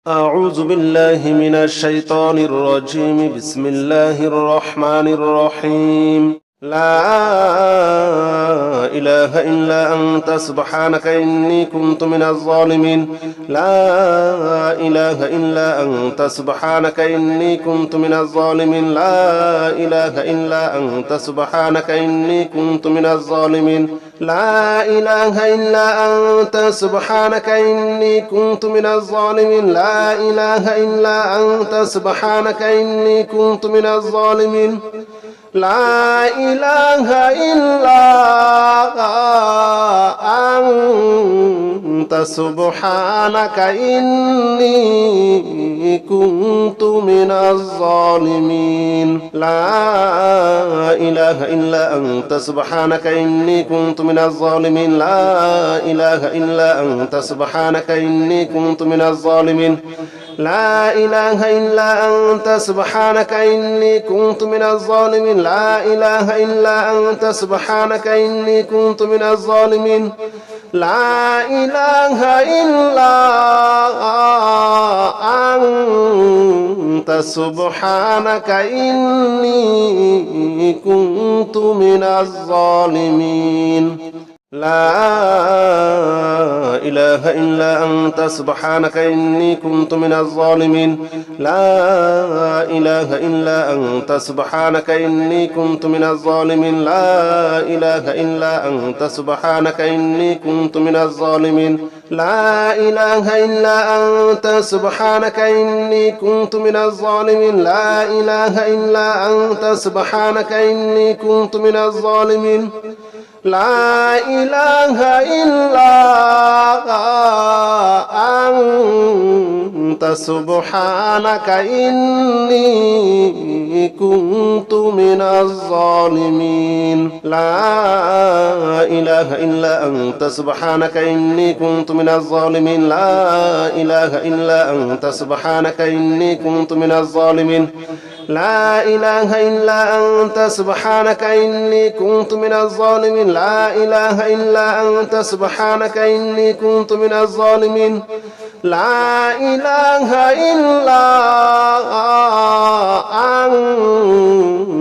أعوذ بالله من الشيطان الرجيم. بسم الله الرحمن الرحيم. لا إله إلا أنت سبحانك إني كنت من الظالمين. لا إله إلا أنت سبحانك إني كنت من الظالمين. لا إله إلا أنت سبحانك إني كنت من الظالمين. لا إله إلا أنت سبحانك إني كنت من الظالمين. لا إله إلا أنت سبحانك إني كنت من الظالمين. لا إله إلا أنت سبحانك إني كنت من الظالمين. لا إله إلا أنت سبحانك إني كنت من الظالمين. لا إله إلا أنت سبحانك إني كنت من الظالمين. لا إله إلا أنت سبحانك إني كنت من الظالمين. لا إله إلا أنت سبحانك إني كنت من الظالمين. لا إله إلا أنت سبحانك إني كنت من الظالمين. لا إله إلا أنت سبحانك إني كنت من الظالمين. لا إله إلا أنت سبحانك إني كنت من الظالمين. لا إله إلا أنت سبحانك إني كنت من الظالمين. لا إله إلا أنت سبحانك إني كنت من الظالمين. لا إله إلا أنت سبحانك إني كنت من الظالمين. لا إله إلا أنت سبحانك إني كنت من الظالمين. لا إله إلا أنت سبحانك إني كنت من الظالمين. لا إله إلا أنت سبحانك إني كنت من الظالمين. لا إله إلا أنت سبحانك إني كنت من الظالمين. لا إله إلا أنت سبحانك إني كنت من الظالمين. لا إله إلا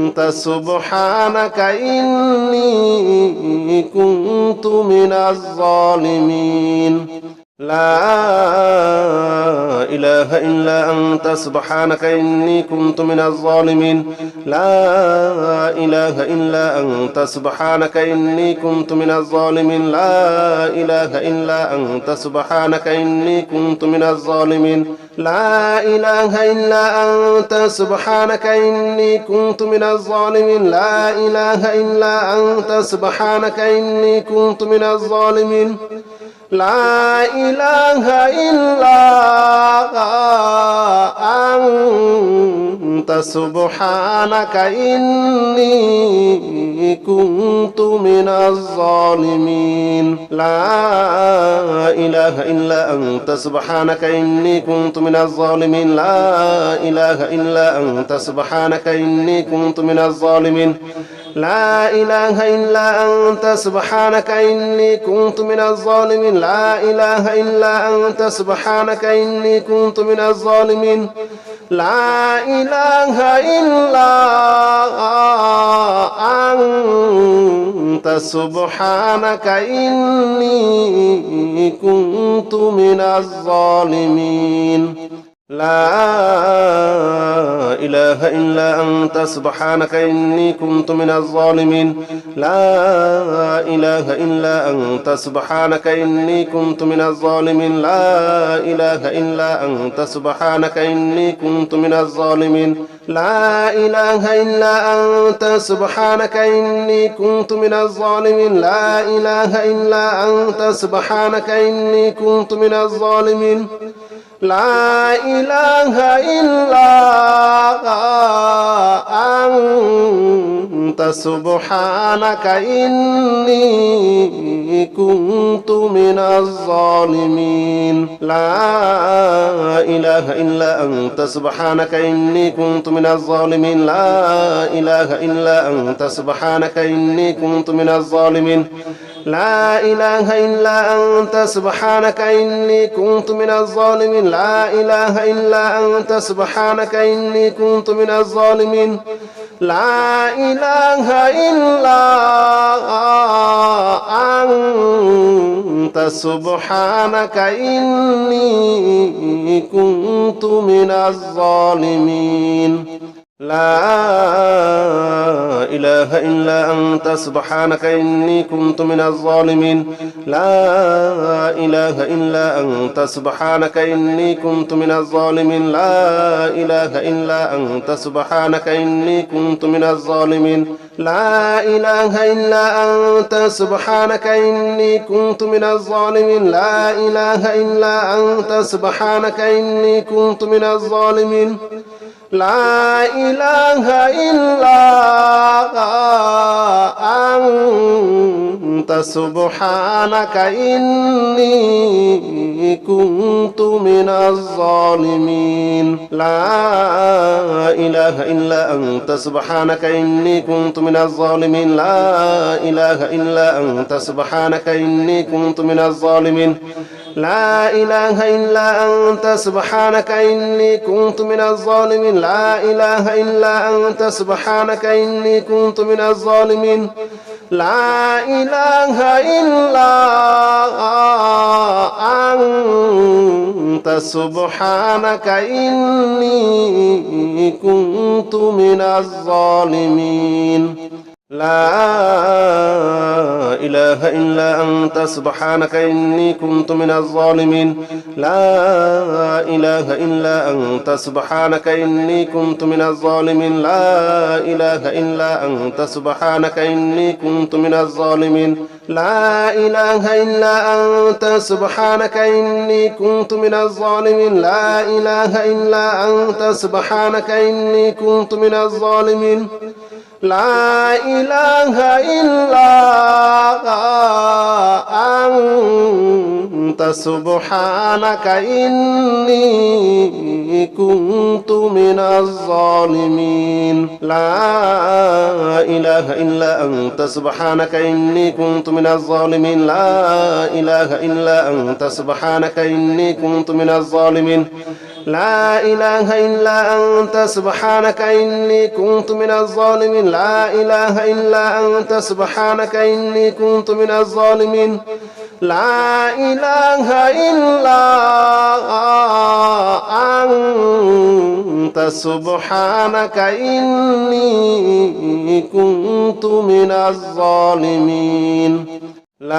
أنت سبحانك إني كنت من الظالمين. لا إله إلا أنت سبحانك إني كنت من الظالمين. لا إله إلا أنت سبحانك إني كنت من الظالمين. لا إله إلا أنت سبحانك إني كنت من الظالمين. لا إله إلا أنت سبحانك إني كنت من الظالمين. لا إله إلا أنت سبحانك إني كنت من الظالمين. لا إله إلا أنت سبحانك إني كنت من الظالمين. لا إله إلا أنت سبحانك إني كنت من الظالمين. لا إله إلا أنت سبحانك إني كنت من الظالمين. لا إله إلا أنت سبحانك إني كنت من الظالمين. لا إله إلا أنت سبحانك إني كنت من الظالمين. لا إله إلا أنت سبحانك إني كنت من الظالمين. لا إله إلا أنت سبحانك إني كنت من الظالمين. لا إله إلا أنت سبحانك إني كنت من الظالمين. لا إله إلا أنت سبحانك إني كنت من الظالمين. لا إله إلا أنت سبحانك إني كنت من الظالمين. لا إله إلا أنت سبحانك إني كنت من الظالمين. لا إله إلا أنت سبحانك إني كنت من الظالمين. لا إله إلا أنت سبحانك إني كنت من الظالمين. لا إله إلا أنت سبحانك إني كنت من الظالمين. لا إله إلا أنت سبحانك إني كنت من الظالمين لا إله إلا أنت سبحانك إني كنت من الظالمين لا إله إلا أنت سبحانك إني كنت من الظالمين لا إله إلا أنت سبحانك إني كنت من الظالمين لا إله إلا أنت سبحانك إني كنت من الظالمين لا إله إلا أنت سبحانك إني كنت من الظالمين لا إله إلا أنت سبحانك إني كنت من الظالمين لا إله إلا أنت سبحانك إني كنت من الظالمين لا إله إلا أنت سبحانك إني كنت من الظالمين لا إله إلا أنت سبحانك إني كنت من الظالمين لا إله إلا أنت سبحانك إني كنت من الظالمين لا إله إلا أنت سبحانك إني كنت من الظالمين لا إله إلا أنت سبحانك إني كنت من الظالمين لا إله إلا أنت سبحانك إني كنت من الظالمين لا إله إلا أنت سبحانك إني كنت من الظالمين لا إله إلا أنت سبحانك إني كنت من الظالمين لا إله إلا أنت سبحانك إني كنت من الظالمين لا إله إلا أنت سبحانك إني كنت من الظالمين لا إله إلا أنت سبحانك إني كنت من الظالمين لا إله إلا أنت سبحانك إني كنت من الظالمين لا إله إلا أنت سبحانك إني كنت من الظالمين لا إله إلا أنت سبحانك إني كنت من الظالمين لا إله إلا أنت سبحانك إني كنت من الظالمين لا إله إلا أنت سبحانك إني كنت من الظالمين لا إله إلا أنت سبحانك إني كنت من الظالمين لا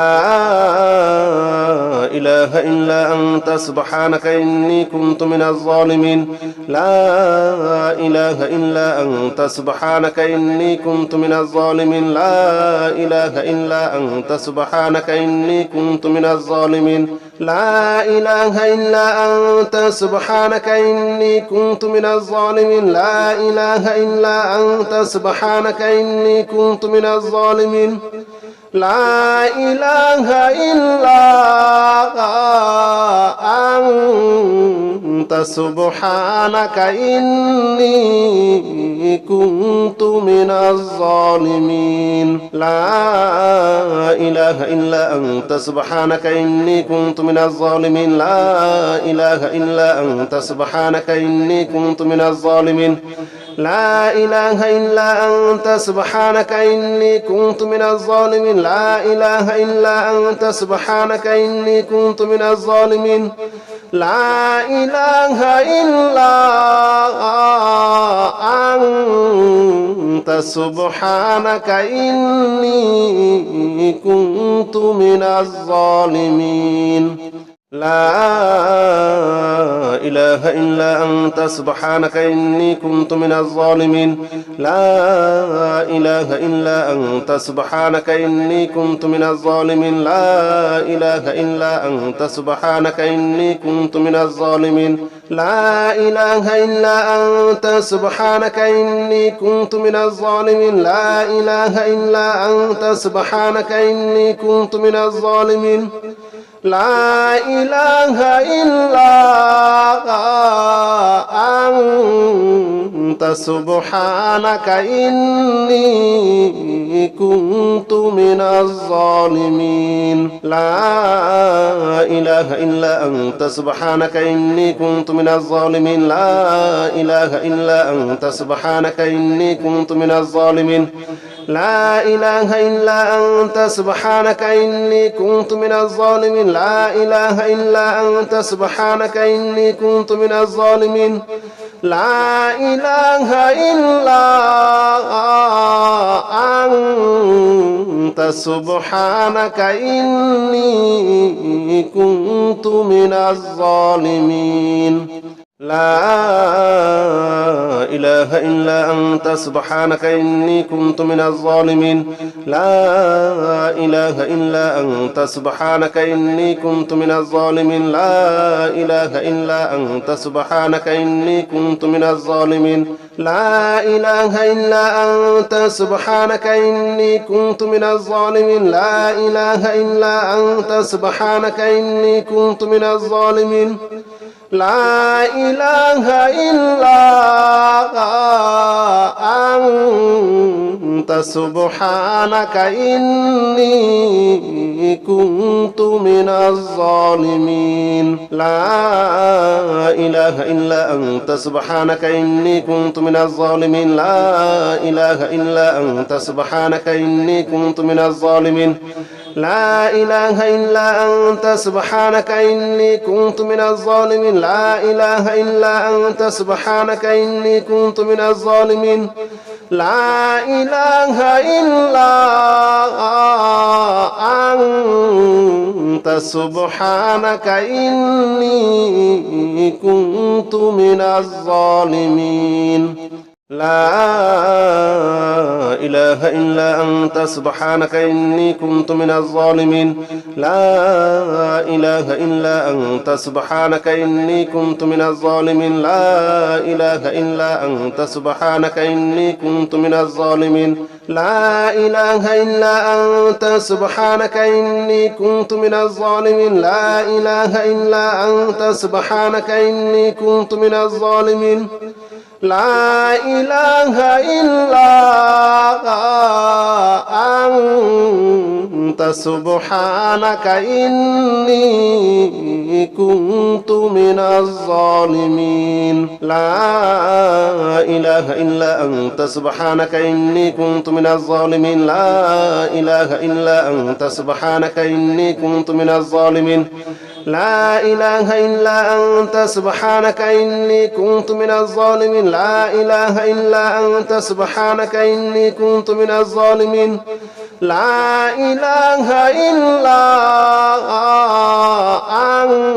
إله إلا أنت سبحانك إني كنت من الظالمين لا إله إلا أنت سبحانك إني كنت من الظالمين لا إله إلا أنت سبحانك إني كنت من الظالمين لا إله إلا أنت سبحانك إني كنت من الظالمين لا إله إلا أنت سبحانك إني كنت من الظالمين لا إله إلا أنت سبحانك إني كنت من الظالمين لا إله إلا أنت سبحانك إني كنت من الظالمين لا إله إلا أنت سبحانك إني كنت من الظالمين لا إله إلا أنت سبحانك إني كنت من الظالمين لا إله إلا أنت سبحانك إني كنت من الظالمين لا إله إلا أنت سبحانك إني كنت من الظالمين لا إله إلا أنت سبحانك إني كنت من الظالمين لا إله إلا أنت سبحانك إني كنت من الظالمين لا إله إلا أنت سبحانك إني كنت من الظالمين لا إله إلا أنت سبحانك إني كنت من الظالمين لا إله إلا أنت سبحانك إني كنت من الظالمين لا إله إلا أنت سبحانك إني كنت من الظالمين لا إله إلا أنت سبحانك إني كنت من الظالمين لا إله إلا أنت سبحانك إني كنت من الظالمين لا إله إلا أنت سبحانك إني كنت من الظالمين لا إله إلا أنت سبحانك إني كنت من الظالمين لا إله إلا أنت سبحانك إني كنت من الظالمين لا إله إلا أنت سبحانك إني كنت من الظالمين لا إله إلا أنت سبحانك إني كنت من الظالمين لا إله إلا أنت سبحانك إني كنت من الظالمين لا إله إلا أنت سبحانك إني كنت من الظالمين لا إله إلا أنت سبحانك إني كنت من الظالمين لا إله إلا أنت سبحانك إني كنت من الظالمين لا إله إلا أنت سبحانك إني كنت من الظالمين لا إله إلا أنت سبحانك إني كنت من الظالمين لا إله إلا أنت سبحانك إني كنت من الظالمين لا إله إلا أنت سبحانك إني كنت من الظالمين لا إله إلا أنت سبحانك إني كنت من الظالمين لا إله إلا أنت سبحانك إني كنت من الظالمين لا إله إلا أنت سبحانك إني كنت من الظالمين لا إله إلا أنت سبحانك إني كنت من الظالمين لا إله إلا أنت سبحانك إني كنت من الظالمين لا إله إلا أنت سبحانك إني كنت من الظالمين لا إله إلا أنت سبحانك إني كنت من الظالمين لا إله إلا أنت سبحانك إني كنت من الظالمين لا إله إلا أنت سبحانك إني كنت من الظالمين لا إله إلا أنت سبحانك إني كنت من الظالمين لا إله إلا أنت سبحانك إني كنت من الظالمين لا إله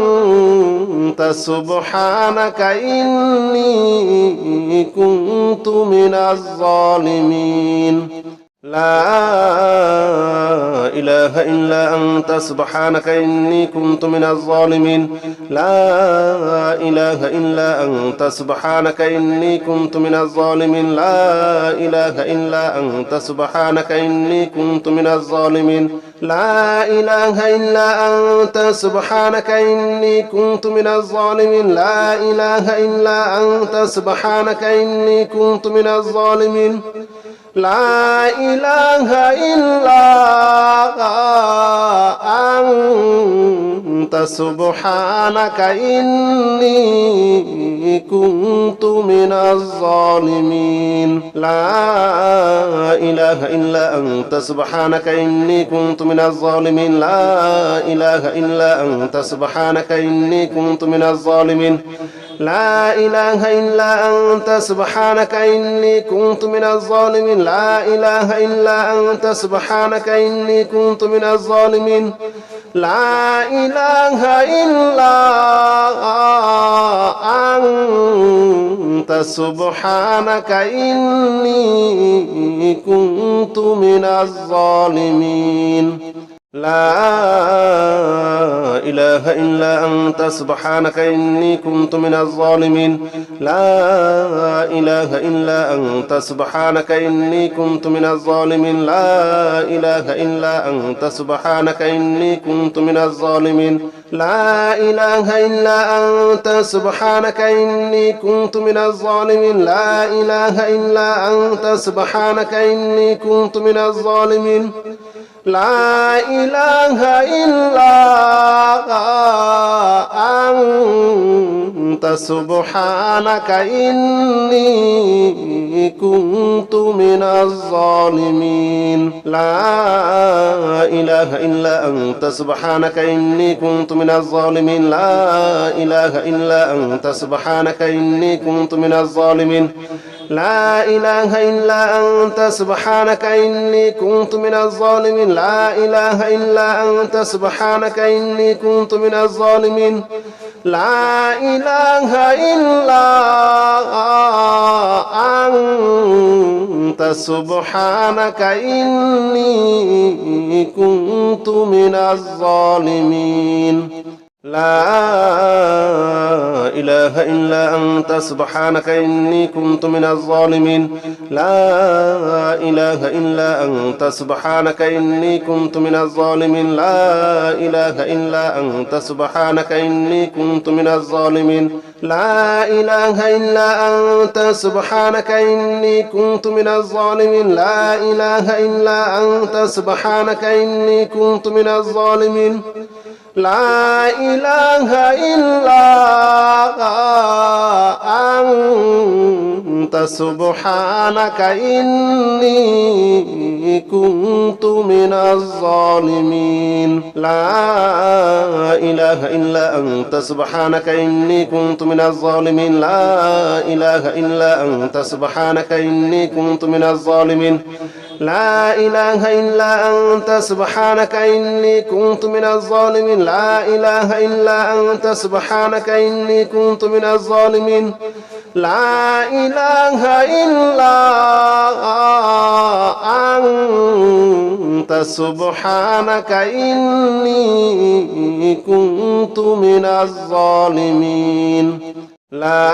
إلا أنت سبحانك إني كنت من الظالمين لا إله إلا أنت سبحانك إني كنت من الظالمين لا إله إلا أنت سبحانك إني كنت من الظالمين لا إله إلا أنت سبحانك إني كنت من الظالمين لا إله إلا أنت سبحانك إني كنت من الظالمين لا إله إلا أنت سبحانك إني كنت من الظالمين لا إله إلا أنت سبحانك إني كنت من الظالمين لا إله إلا أنت سبحانك إني كنت من الظالمين لا إله إلا أنت سبحانك إني كنت من الظالمين لا إله إلا أنت سبحانك إني كنت من الظالمين لا إله إلا أنت سبحانك إني كنت من الظالمين لا إله إلا أنت سبحانك إني كنت من الظالمين لا إله إلا أنت سبحانك إني كنت من الظالمين لا إله إلا أنت سبحانك إني كنت من الظالمين لا إله إلا أنت سبحانك إني كنت من الظالمين لا إله إلا أنت سبحانك إني كنت من الظالمين لا إله إلا أنت سبحانك إني كنت من الظالمين لا إله إلا أنت سبحانك إني كنت من الظالمين لا إله إلا أنت سبحانك إني كنت من الظالمين لا إله إلا أنت سبحانك إني كنت من الظالمين لا إله إلا أنت سبحانك إني كنت من الظالمين لا إله إلا أنت سبحانك إني كنت من الظالمين لا إله إلا أنت سبحانك إني كنت من الظالمين لا إله إلا أنت سبحانك إني كنت من الظالمين لا إله إلا أنت سبحانك إني كنت من الظالمين لا إله إلا أنت سبحانك إني كنت من الظالمين لا إله إلا أنت سبحانك إني كنت من الظالمين لا إله إلا أنت سبحانك إني كنت من الظالمين لا إله إلا أنت سبحانك إني كنت من الظالمين لا إله إلا أنت سبحانك إني كنت من الظالمين لا إله إلا أنت سبحانك إني كنت من الظالمين لا إله إلا أنت سبحانك إني كنت من الظالمين لا إله إلا أنت سبحانك إني كنت من الظالمين لا إله إلا أنت سبحانك إني كنت من الظالمين لا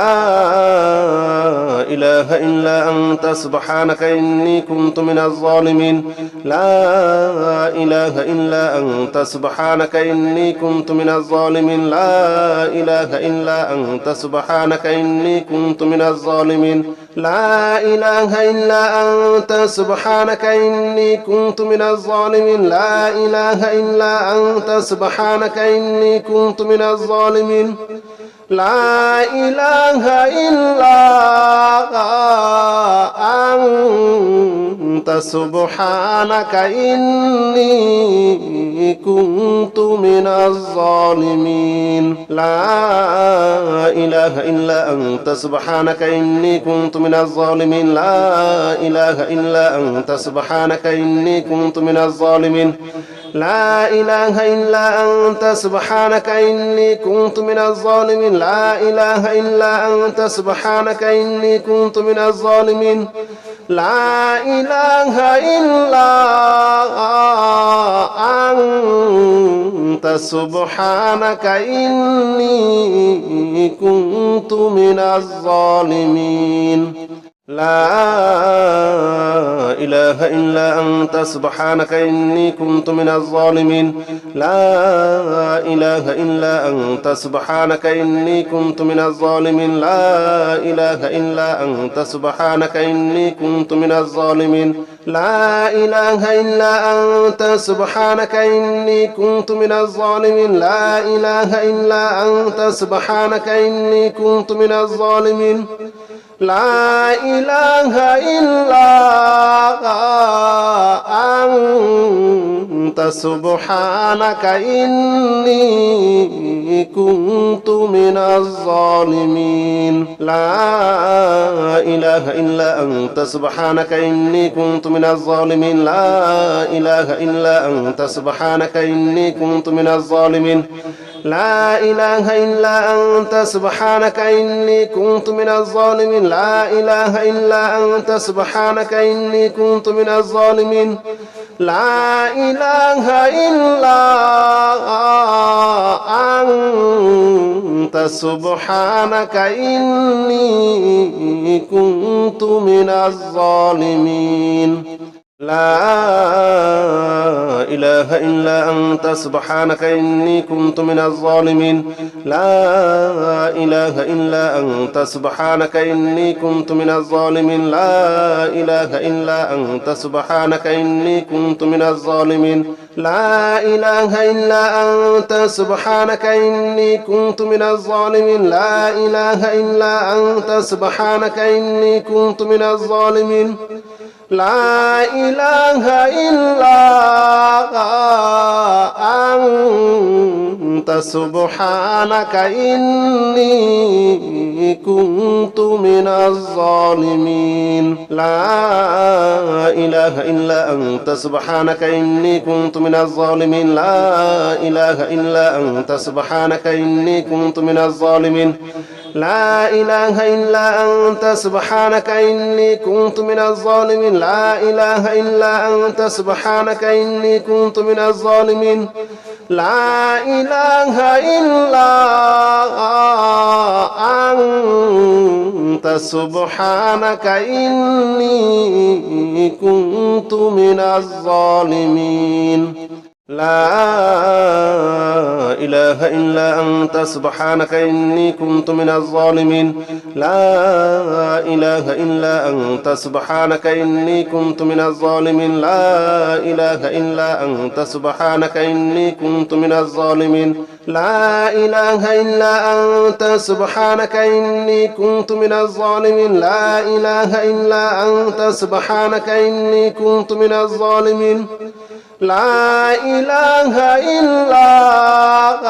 إله إلا أنت سبحانك إني كنت من الظالمين لا إله إلا أنت سبحانك إني كنت من الظالمين لا إله إلا أنت سبحانك إني كنت من الظالمين لا إله إلا أنت سبحانك إني كنت من الظالمين لا إله إلا أنت سبحانك إني كنت من الظالمين لا إله إلا أنت سبحانك إني كنت من الظالمين لا إله إلا أنت سبحانك إني كنت من الظالمين لا إله إلا أنت سبحانك إني كنت من الظالمين لا إله إلا أنت سبحانك إني كنت من الظالمين لا إله إلا أنت سبحانك إني كنت من الظالمين لا إله إلا أنت سبحانك إني كنت من الظالمين لا إله إلا أنت سبحانك إني كنت من الظالمين لا إله إلا أنت سبحانك إني كنت من الظالمين لا إله إلا أنت سبحانك إني كنت من الظالمين لا إله إلا أنت سبحانك إني كنت من الظالمين لا إله إلا أنت سبحانك إني كنت من الظالمين لا إله إلا أنت سبحانك إني كنت من الظالمين لا إله إلا أنت سبحانك إني كنت من الظالمين لا إله إلا أنت سبحانك إني كنت من الظالمين لا إله إلا أنت سبحانك إني كنت من الظالمين لا إله إلا أنت سبحانك إني كنت من الظالمين لا إله إلا أنت سبحانك إني كنت من الظالمين لا إله إلا أنت سبحانك إني كنت من الظالمين لا إله إلا أنت سبحانك إني كنت من الظالمين لا إله إلا أنت سبحانك إني كنت من الظالمين لا إله إلا أنت سبحانك إني كنت من الظالمين لا إله إلا أنت سبحانك إني كنت من الظالمين لا إله إلا أنت سبحانك إني كنت من الظالمين لا إله إلا أنت سبحانك إني كنت من الظالمين لا إله إلا أنت سبحانك إني كنت من الظالمين لا إله إلا أنت سبحانك إني كنت من الظالمين لا إله إلا أنت سبحانك إني كنت من الظالمين لا إله إلا أنت سبحانك إني كنت من الظالمين لا إله إلا أنت سبحانك إني كنت من الظالمين لا إله إلا أنت سبحانك إني كنت من الظالمين لا إله إلا أنت سبحانك إني كنت من الظالمين لا إله إلا أنت سبحانك إني كنت من الظالمين لا إله إلا أنت سبحانك إني كنت من الظالمين لا إله إلا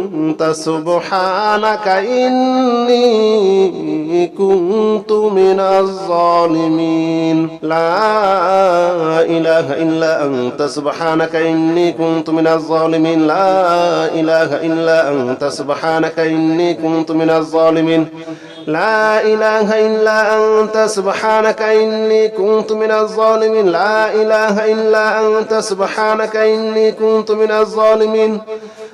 أنت سبحانك إني كنت من الظالمين لا إله إلا أنت سبحانك إني كنت من الظالمين لا إله إلا أنت سبحانك إني كنت من الظالمين لا إله إلا أنت سبحانك إني كنت من الظالمين لا إله إلا أنت سبحانك إني كنت من الظالمين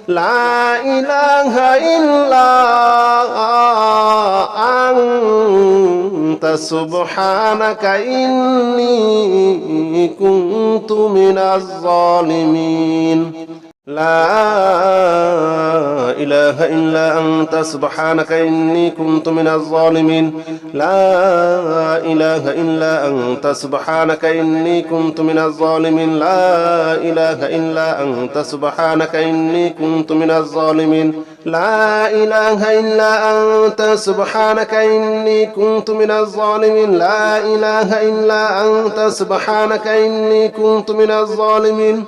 لا إله إلا أنت سبحانك إني كنت من الظالمين لا إله إلا أنت سبحانك إني كنت من الظالمين لا إله إلا أنت سبحانك إني كنت من الظالمين لا إله إلا أنت سبحانك إني كنت من الظالمين لا إله إلا أنت سبحانك إني كنت من الظالمين لا إله إلا أنت سبحانك إني كنت من الظالمين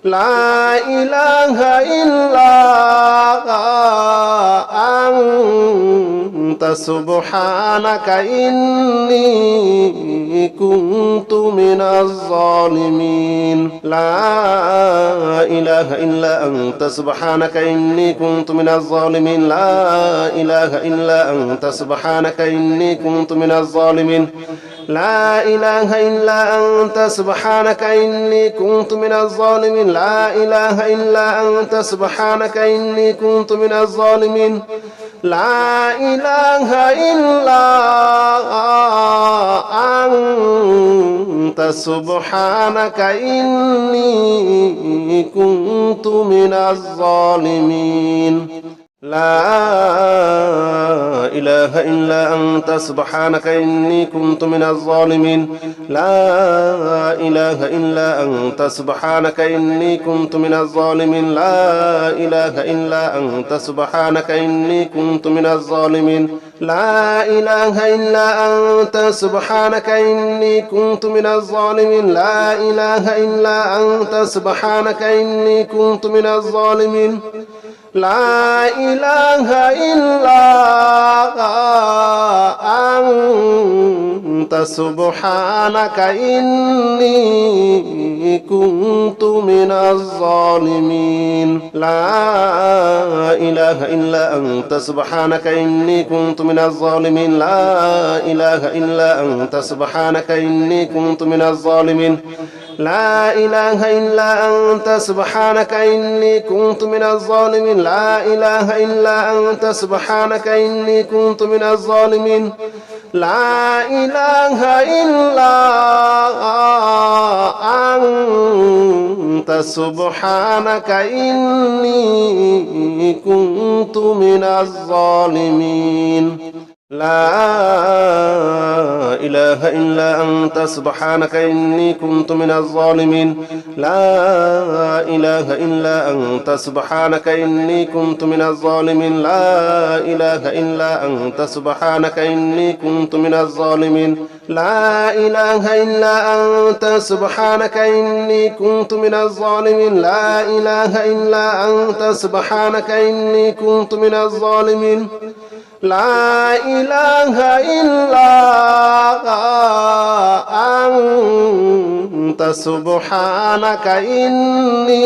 لا إله إلا أنت سبحانك إني كنت من الظالمين لا إله إلا أنت سبحانك إني كنت من الظالمين لا إله إلا أنت سبحانك إني كنت من الظالمين لا إله إلا أنت سبحانك إني كنت من الظالمين لا إله إلا أنت سبحانك إني كنت من الظالمين لا إله إلا أنت سبحانك إني كنت من الظالمين لا إله إلا أنت سبحانك إني كنت من الظالمين لا إله إلا أنت سبحانك إني كنت من الظالمين لا إله إلا أنت سبحانك إني كنت من الظالمين لا إله إلا أنت سبحانك إني كنت من الظالمين لا إله إلا أنت سبحانك إني كنت من الظالمين لا إله إلا أنت سبحانك إني كنت من الظالمين لا إله إلا أنت سبحانك إني كنت من الظالمين لا إله إلا أنت سبحانك إني كنت من الظالمين لا إله إلا أنت سبحانك إني كنت من الظالمين لا إله إلا أنت سبحانك إني كنت من الظالمين لا إله إلا أنت سبحانك إني كنت من الظالمين لا إله إلا أنت سبحانك إني كنت من الظالمين لا إله إلا أنت سبحانك إني كنت من الظالمين لا إله إلا أنت سبحانك إني كنت من الظالمين لا إله إلا أنت سبحانك إني كنت من الظالمين لا إله إلا أنت سبحانك إني كنت من الظالمين لا إله إلا أنت سبحانك إني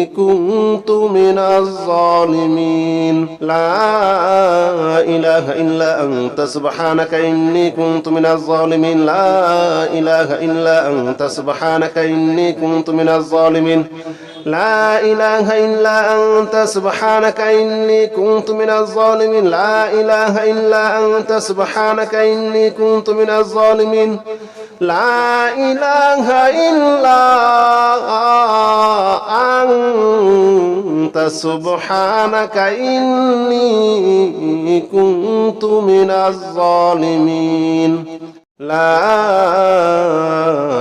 كنت من الظالمين لا إله إلا أنت سبحانك إني كنت من الظالمين لا إله إلا أنت سبحانك إني كنت من الظالمين لا إله إلا أنت سبحانك إني كنت من الظالمين لا إله إلا أنت سبحانك إني كنت من الظالمين لا إله إلا أنت سبحانك إني كنت من الظالمين لا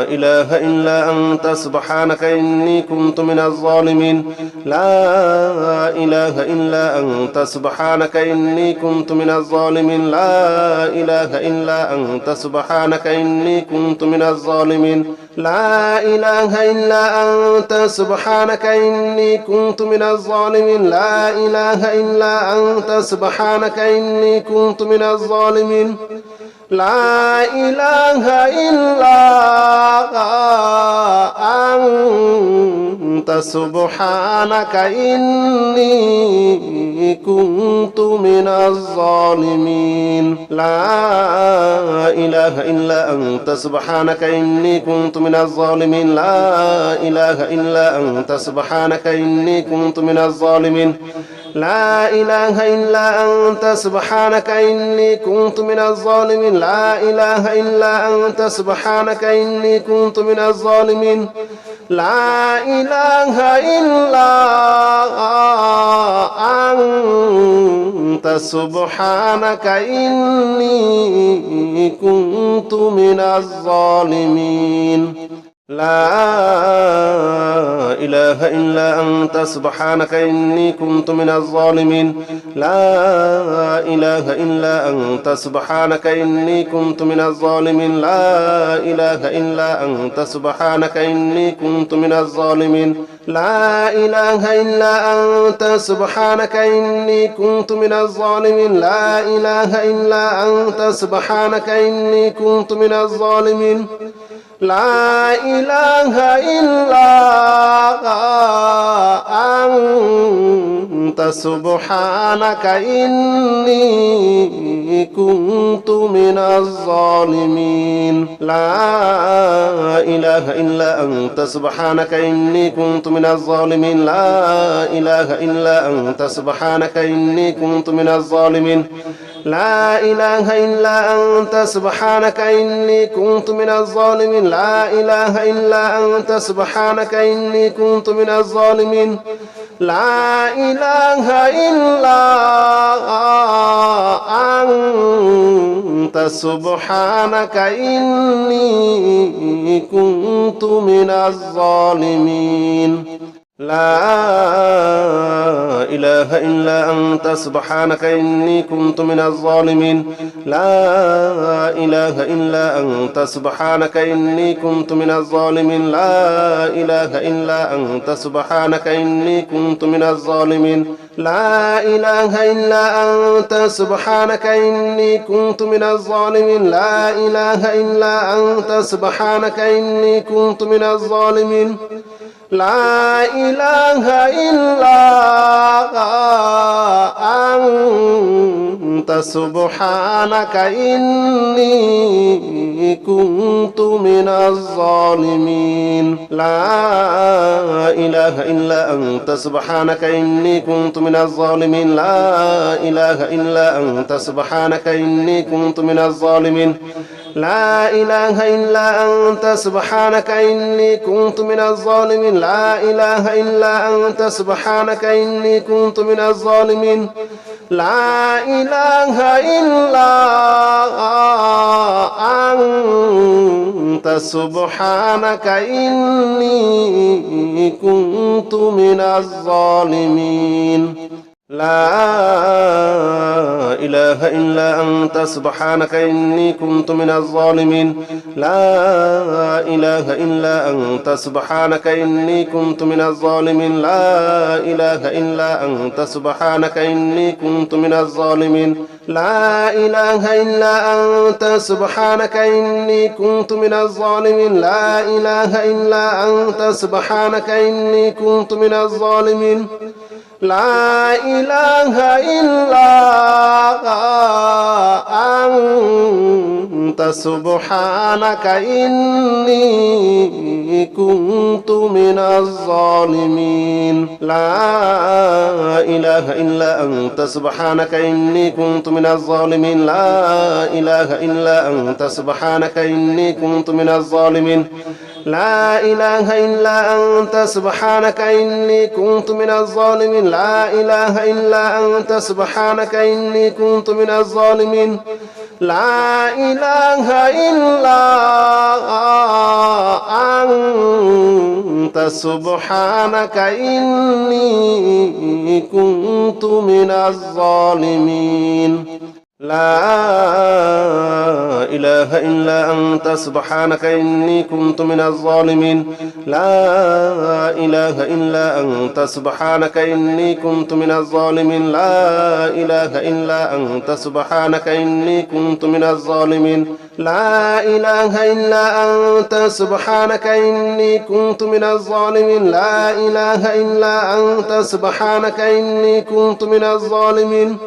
إله إلا أنت سبحانك إني كنت من الظالمين لا إله إلا أنت سبحانك إني كنت من الظالمين لا إله إلا أنت سبحانك إني كنت من الظالمين لا إله إلا أنت سبحانك إني كنت من الظالمين لا إله إلا أنت سبحانك إني كنت من الظالمين لا إله إلا أنت سبحانك إني كنت من الظالمين لا إله إلا أنت سبحانك إني كنت من الظالمين لا إله إلا أنت سبحانك إني كنت من الظالمين لا إله إلا أنت سبحانك إني كنت من الظالمين لا إله إلا أنت سبحانك إني كنت من الظالمين لا إله إلا أنت سبحانك إني كنت من الظالمين لا إله إلا أنت سبحانك إني كنت من الظالمين لا إله إلا أنت سبحانك إني كنت من الظالمين لا إله إلا أنت سبحانك إني كنت من الظالمين لا إله إلا أنت سبحانك إني كنت من الظالمين لا إله إلا أنت سبحانك إني كنت من الظالمين لا إله إلا أنت سبحانك إني كنت من الظالمين لا إله إلا أنت سبحانك إني كنت من الظالمين لا إله إلا أنت سبحانك إني كنت من الظالمين لا إله إلا أنت سبحانك إني كنت من الظالمين لا إله إلا أنت سبحانك إني كنت من الظالمين لا إله إلا أنت سبحانك إني كنت من الظالمين لا إله إلا أنت سبحانك إني كنت من الظالمين لا إله إلا أنت سبحانك إني كنت من الظالمين لا إله إلا أنت سبحانك إني كنت من الظالمين لا إله إلا أنت سبحانك إني كنت من الظالمين لا إله إلا أنت سبحانك إني كنت من الظالمين لا إله إلا أنت سبحانك إني كنت من الظالمين لا إله إلا أنت سبحانك إني كنت من الظالمين لا إله إلا أنت سبحانك إني كنت من الظالمين لا إله إلا أنت سبحانك إني كنت من الظالمين لا إله إلا أنت سبحانك إني كنت من الظالمين لا إله إلا أنت سبحانك إني كنت من الظالمين لا إله إلا أنت سبحانك إني كنت من الظالمين لا إله إلا أنت سبحانك إني كنت من الظالمين لا إله إلا أنت سبحانك إني كنت من الظالمين لا إله إلا أنت سبحانك إني كنت من الظالمين لا إله إلا أنت سبحانك إني كنت من الظالمين لا إله إلا أنت سبحانك إني كنت من الظالمين لا إله إلا أنت سبحانك إني كنت من الظالمين لا إله إلا أنت سبحانك إني كنت من الظالمين لا إله إلا أنت سبحانك إني كنت من الظالمين لا إله إلا أنت سبحانك إني كنت من الظالمين لا إله إلا أنت سبحانك إني كنت من الظالمين لا إله إلا أنت سبحانك إني كنت من الظالمين لا إله إلا أنت سبحانك إني كنت من الظالمين لا إله إلا أنت سبحانك إني كنت من الظالمين لا إله إلا أنت سبحانك إني كنت من الظالمين لا إله إلا أنت سبحانك إني كنت من الظالمين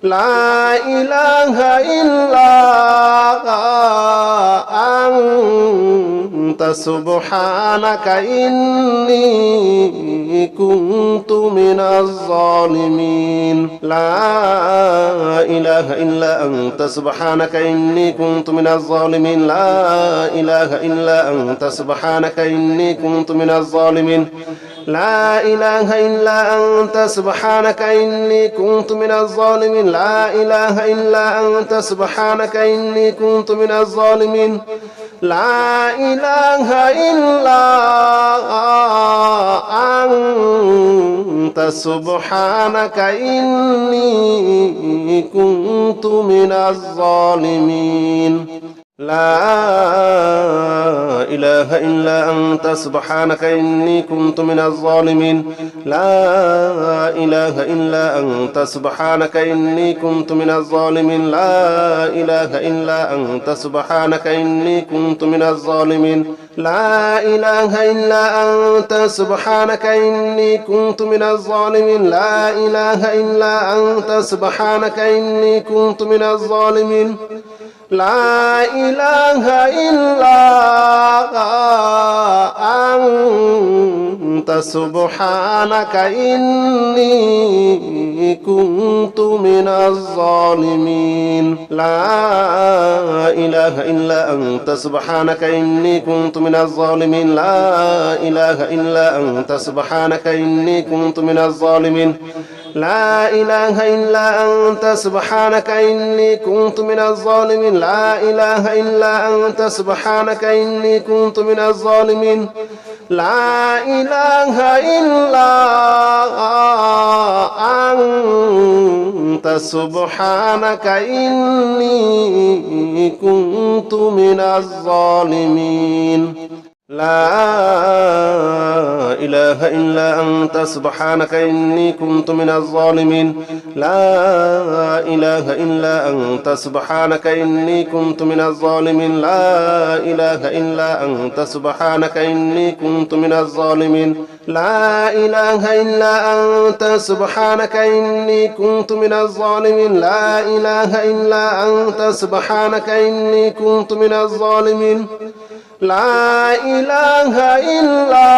لا إله إلا أنت سبحانك إني كنت من الظالمين لا إله إلا أنت سبحانك إني كنت من الظالمين لا إله إلا أنت سبحانك إني كنت من الظالمين لا إله إلا أنت سبحانك إني كنت من الظالمين لا إله إلا أنت سبحانك إني كنت من الظالمين لا إله إلا أنت سبحانك إني كنت من الظالمين لا إله إلا أنت سبحانك إني كنت من الظالمين لا إله إلا أنت سبحانك إني كنت من الظالمين لا إله إلا أنت سبحانك إني كنت من الظالمين لا إله إلا أنت سبحانك إني كنت من الظالمين لا إله إلا أنت سبحانك إني كنت من الظالمين لا إله إلا أنت سبحانك إني كنت من الظالمين لا إله إلا أنت سبحانك إني كنت من الظالمين لا إله إلا أنت سبحانك إني كنت من الظالمين لا إله إلا أنت سبحانك إني كنت من الظالمين لا إله إلا أنت سبحانك إني كنت من الظالمين لا إله إلا أنت سبحانك إني كنت من الظالمين لا إله إلا أنت سبحانك إني كنت من الظالمين لا إله إلا أنت سبحانك إني كنت من الظالمين لا إله إلا أنت سبحانك إني كنت من الظالمين لا إله إلا أنت سبحانك إني كنت من الظالمين لا إله إلا أنت سبحانك إني كنت من الظالمين لا إله إلا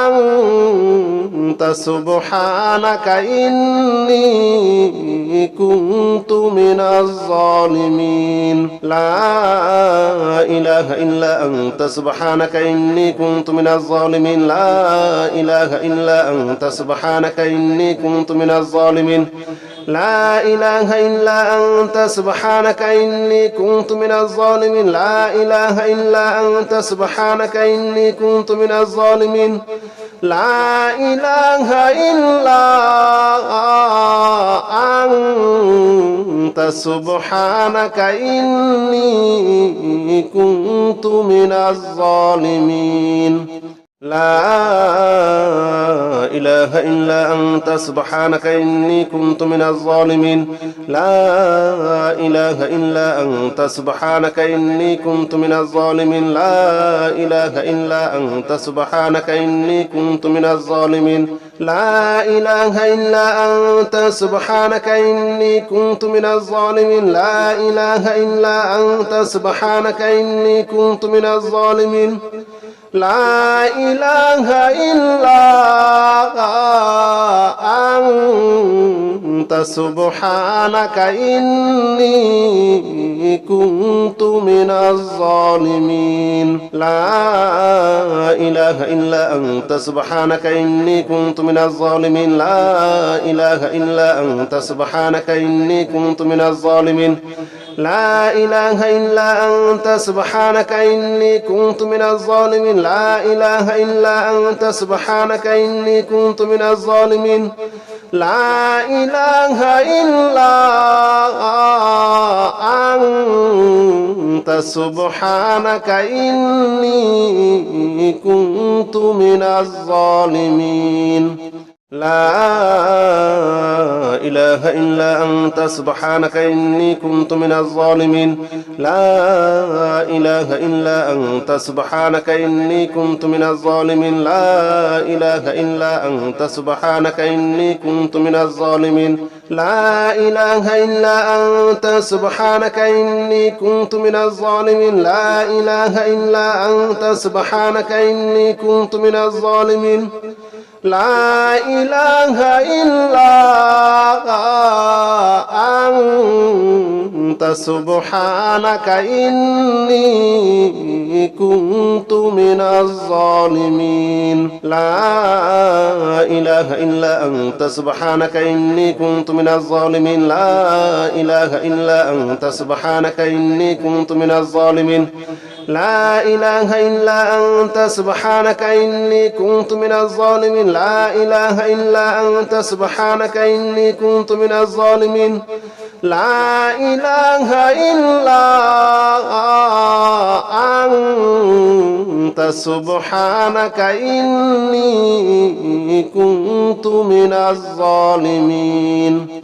أنت سبحانك إني كنت من الظالمين لا إله إلا أنت سبحانك إني كنت من الظالمين لا إله إلا أنت سبحانك إني كنت من الظالمين لا إله إلا أنت سبحانك إني كنت من الظالمين لا إله إلا أنت سبحانك إني كنت من الظالمين لا إله إلا أنت سبحانك إني كنت من الظالمين لا إله إلا أنت سبحانك إني كنت من الظالمين لا إله إلا أنت سبحانك إني كنت من الظالمين لا إله إلا أنت سبحانك إني كنت من الظالمين لا إله إلا أنت سبحانك إني كنت من الظالمين لا إله إلا أنت سبحانك إني كنت من الظالمين لا إله إلا أنت سبحانك إني كنت من الظالمين لا إله إلا أنت سبحانك إني كنت من الظالمين لا إله إلا أنت سبحانك إني كنت من الظالمين لا إله إلا أنت سبحانك إني كنت من الظالمين لا إله إلا أنت سبحانك إني كنت من الظالمين لا إله إلا أنت سبحانك إني كنت من الظالمين لا إله إلا أنت سبحانك إني كنت من الظالمين لا إله إلا أنت سبحانك إني كنت من الظالمين لا إله إلا أنت سبحانك إني كنت من الظالمين لا إله إلا أنت سبحانك إني كنت من الظالمين لا إله إلا أنت سبحانك إني كنت من الظالمين لا إله إلا أنت سبحانك إني كنت من الظالمين لا إله إلا أنت سبحانك إني كنت من الظالمين لا إله إلا أنت سبحانك إني كنت من الظالمين لا إله إلا أنت سبحانك إني كنت من الظالمين لا إله إلا أنت سبحانك إني كنت من الظالمين لا إله إلا أنت سبحانك إني كنت من الظالمين